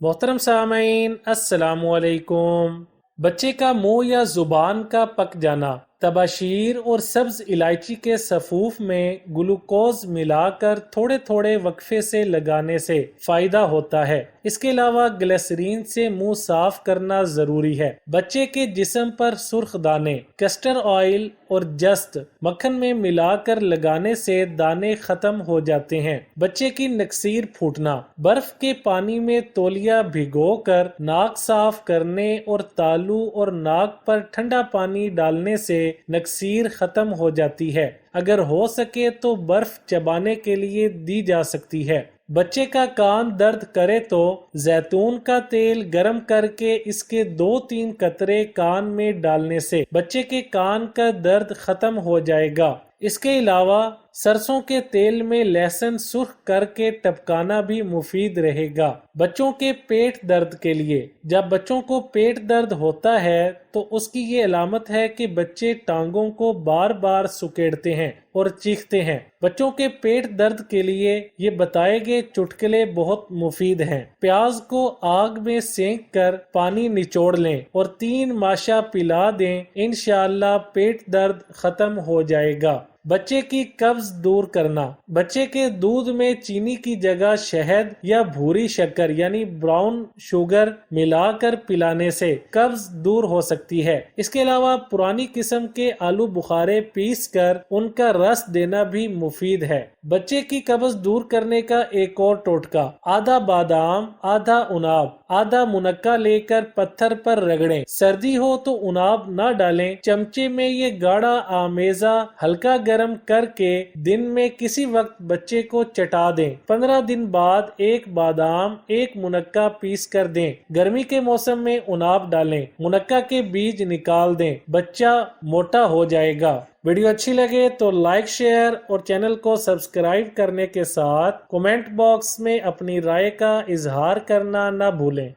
मोहतरम सामईन अस्सलामु अलैकुम। बच्चे का मुंह या जुबान का पक जाना, तबाशीर और सब्ज इलायची के सफूफ में ग्लूकोज मिलाकर थोड़े थोड़े वक्फे से लगाने से फायदा होता है। इसके अलावा ग्लिसरीन से मुंह साफ करना जरूरी है। बच्चे के जिस्म पर सुर्ख दाने कस्टर्ड ऑयल और जस्त मक्खन में मिलाकर लगाने से दाने खत्म हो जाते हैं। बच्चे की नक्सीर फूटना, बर्फ के पानी में तौलिया भिगोकर नाक साफ करने और तालू और नाक पर ठंडा पानी डालने से नक्सीर खत्म हो जाती है। अगर हो सके तो बर्फ चबाने के लिए दी जा सकती है। बच्चे का कान दर्द करे तो जैतून का तेल गर्म करके इसके 2-3 कतरे कान में डालने से बच्चे के कान का दर्द खत्म हो जाएगा। इसके अलावा सरसों के तेल में लहसुन सुर्ख करके टपकाना भी मुफीद रहेगा। बच्चों के पेट दर्द के लिए, जब बच्चों को पेट दर्द होता है तो उसकी ये अलामत है कि बच्चे टांगों को बार बार सुकेड़ते हैं और चीखते हैं। बच्चों के पेट दर्द के लिए ये बताए गए चुटकुले बहुत मुफीद हैं। प्याज को आग में सेंक कर पानी निचोड़ लें और 3 माशा पिला दें, इंशाअल्लाह पेट दर्द खत्म हो जाएगा। बच्चे की कब्ज दूर करना, बच्चे के दूध में चीनी की जगह शहद या भूरी शक्कर यानी ब्राउन शुगर मिलाकर पिलाने से कब्ज दूर हो सकती है। इसके अलावा पुरानी किस्म के आलू बुखारे पीस कर उनका रस देना भी मुफीद है। बच्चे की कब्ज दूर करने का एक और टोटका, आधा बादाम, आधा उनाब, आधा मुनक्का लेकर पत्थर पर रगड़ें। सर्दी हो तो उनाब न डालें। चमचे में ये गाढ़ा आमेजा हल्का गर्म करके दिन में किसी वक्त बच्चे को चटा दें। 15 दिन बाद एक बादाम, एक मुनक्का पीस कर दें। गर्मी के मौसम में उनाब डालें, मुनक्का के बीज निकाल दें, बच्चा मोटा हो जाएगा। वीडियो अच्छी लगे तो लाइक, शेयर और चैनल को सब्सक्राइब करने के साथ कमेंट बॉक्स में अपनी राय का इजहार करना न भूलें।